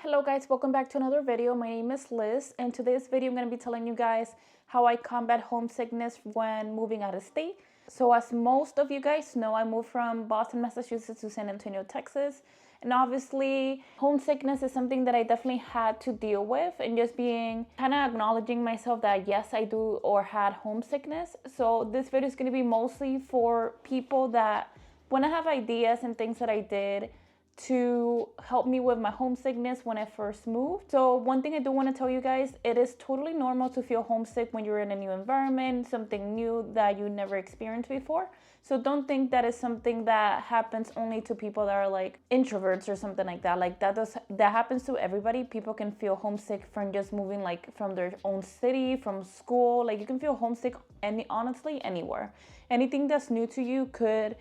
Hello guys, welcome back to another video. My name is Liz, and today's video I'm going to be telling you guys how I combat homesickness when moving out of state. So as most of you guys know, I moved from Boston, Massachusetts to San Antonio, Texas. And obviously homesickness is something that I definitely had to deal with, and just being kind of acknowledging myself that yes, I do or had homesickness. So this video is going to be mostly for people that want to have ideas and things that I did to help me with my homesickness when I first moved. So one thing I do want to tell you guys, it is totally normal to feel homesick when you're in a new environment, something new that you never experienced before. So don't think that is something that happens only to people that are like introverts or something like that. Like that happens to everybody. People can feel homesick from just moving, like from their own city, from school. Like you can feel homesick honestly anywhere. Anything that's new to you could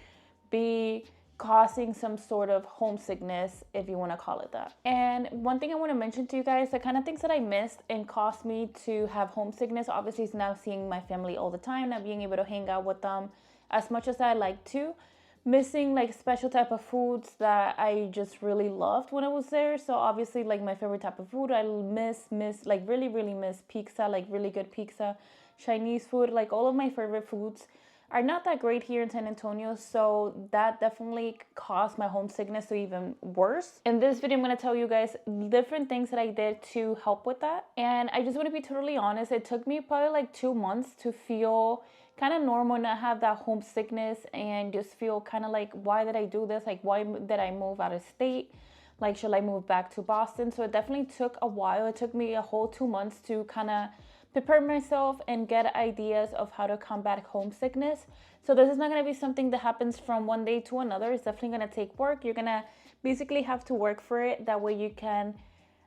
be causing some sort of homesickness, if you want to call it that. And one thing I want to mention to you guys, the kind of things that I missed and caused me to have homesickness, obviously is now seeing my family all the time, not being able to hang out with them as much as I like to, missing like special type of foods that I just really loved when I was there. So obviously like my favorite type of food, I miss like really miss pizza, like really good pizza, Chinese food, like all of my favorite foods are not that great here in San Antonio, so that definitely caused my homesickness to even worse. In this video, I'm going to tell you guys different things that I did to help with that. And I just want to be totally honest, it took me probably like 2 months to feel kind of normal, not have that homesickness, and just feel kind of like, why did I do this? Like, why did I move out of state? Like, should I move back to Boston? So it definitely took a while. It took me a whole 2 months to kind of prepare myself and get ideas of how to combat homesickness. So this is not going to be something that happens from one day to another. It's definitely going to take work. You're going to basically have to work for it. That way you can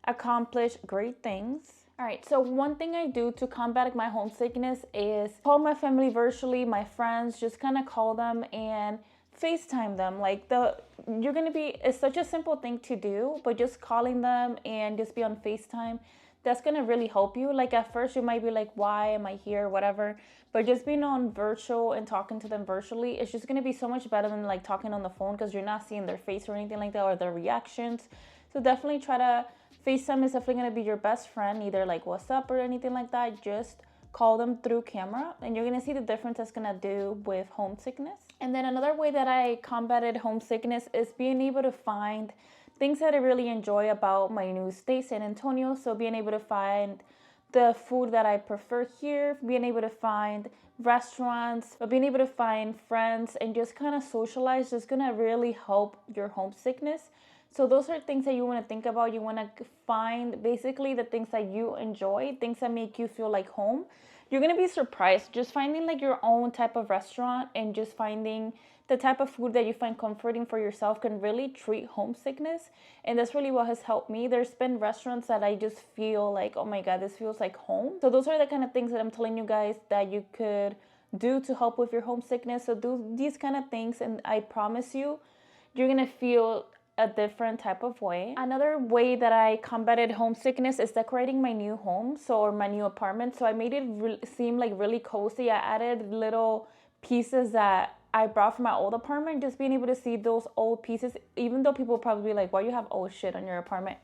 accomplish great things. All right, so one thing I do to combat my homesickness is call my family virtually, my friends, just kind of call them and FaceTime them. Like it's such a simple thing to do, but just calling them and just be on FaceTime, that's gonna really help you. Like at first you might be like, why am I here, whatever, but just being on virtual and talking to them virtually, it's just gonna be so much better than like talking on the phone, because you're not seeing their face or anything like that, or their reactions. So definitely try to FaceTime is definitely gonna be your best friend, either like what's up or anything like that. Just call them through camera and you're gonna see the difference it's gonna do with homesickness. And then another way that I combated homesickness is being able to find things that I really enjoy about my new state, San Antonio. So being able to find the food that I prefer here, being able to find restaurants, but being able to find friends and just kind of socialize is gonna really help your homesickness. So those are things that you want to think about. You want to find basically the things that you enjoy, things that make you feel like home. You're going to be surprised just finding like your own type of restaurant and just finding the type of food that you find comforting for yourself can really treat homesickness. And that's really what has helped me. There's been restaurants that I just feel like, oh my God, this feels like home. So those are the kind of things that I'm telling you guys that you could do to help with your homesickness. So do these kind of things and I promise you, you're going to feel a different type of way. Another way that I combated homesickness is decorating my new home, or my new apartment. So I made it seem like really cozy. I added little pieces that I brought from my old apartment. Just being able to see those old pieces, even though people probably be like, why you have old shit on your apartment?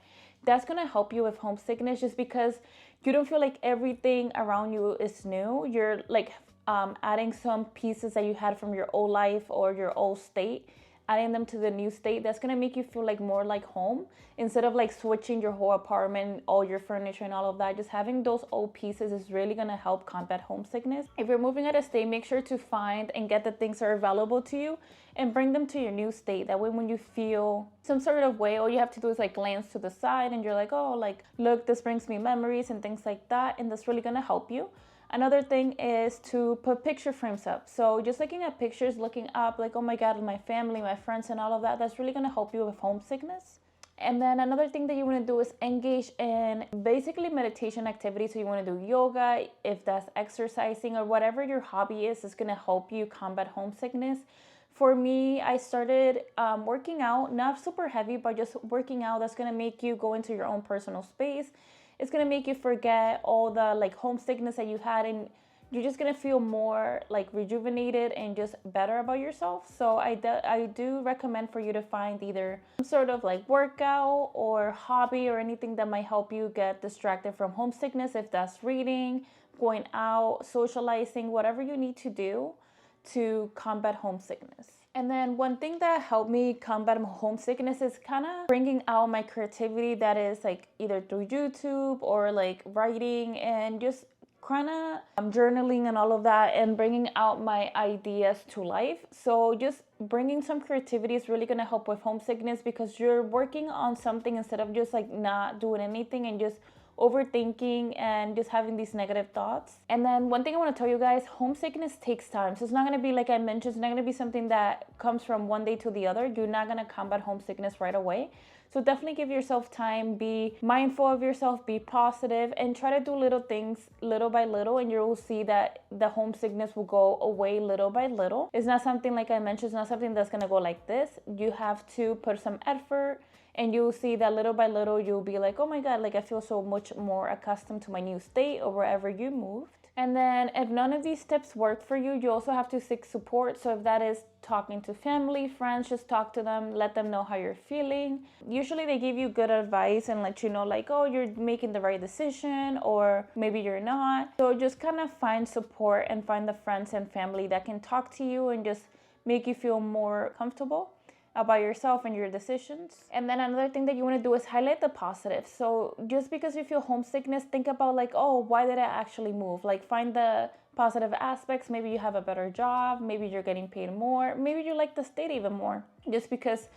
That's gonna help you with homesickness, just because you don't feel like everything around you is new. You're like adding some pieces that you had from your old life or your old state, adding them to the new state. That's gonna make you feel like more like home, instead of like switching your whole apartment, all your furniture and all of that. Just having those old pieces is really gonna help combat homesickness. If you're moving out of state, make sure to find and get the things that are available to you and bring them to your new state. That way when you feel some sort of way, all you have to do is like glance to the side and you're like, oh, like look, this brings me memories and things like that, and that's really gonna help you. Another thing is to put picture frames up. So just looking at pictures, looking up like, oh my God, my family, my friends and all of that, that's really gonna help you with homesickness. And then another thing that you wanna do is engage in basically meditation activities. So you wanna do yoga, if that's exercising or whatever your hobby is gonna help you combat homesickness. For me, I started working out, not super heavy, but just working out. That's gonna make you go into your own personal space. It's gonna make you forget all the like homesickness that you had, and you're just gonna feel more like rejuvenated and just better about yourself. So I do recommend for you to find either some sort of like workout or hobby or anything that might help you get distracted from homesickness, if that's reading, going out, socializing, whatever you need to do to combat homesickness. And then one thing that helped me combat homesickness is kind of bringing out my creativity, that is like either through YouTube or like writing and just kind of journaling and all of that, and bringing out my ideas to life. So just bringing some creativity is really going to help with homesickness, because you're working on something instead of just like not doing anything and just overthinking and just having these negative thoughts. And then one thing I want to tell you guys, homesickness takes time. So it's not going to be, like I mentioned, it's not going to be something that comes from one day to the other. You're not going to combat homesickness right away. So definitely give yourself time, be mindful of yourself, be positive, and try to do little things little by little, and you will see that the homesickness will go away little by little. It's not something, like I mentioned, it's not something that's gonna go like this. You have to put some effort, and you'll see that little by little you'll be like, oh my God, like I feel so much more accustomed to my new state or wherever you moved. And then if none of these tips work for you, you also have to seek support. So if that is talking to family, friends, just talk to them, let them know how you're feeling. Usually they give you good advice and let you know like, oh, you're making the right decision, or maybe you're not. So just kind of find support and find the friends and family that can talk to you and just make you feel more comfortable about yourself and your decisions. And then another thing that you want to do is highlight the positives. So just because you feel homesickness, think about like, oh, why did I actually move? Like find the positive aspects. Maybe you have a better job, maybe you're getting paid more, maybe you like the state even more. Just because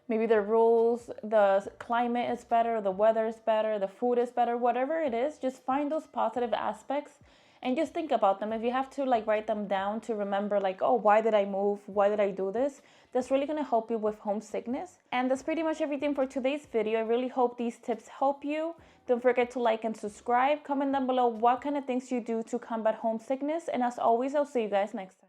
maybe the rules, the climate is better, the weather is better, the food is better, whatever it is, just find those positive aspects and just think about them. If you have to like write them down to remember like, oh, why did I move? Why did I do this? That's really gonna help you with homesickness. And that's pretty much everything for today's video. I really hope these tips help you. Don't forget to like and subscribe. Comment down below what kind of things you do to combat homesickness. And as always, I'll see you guys next time.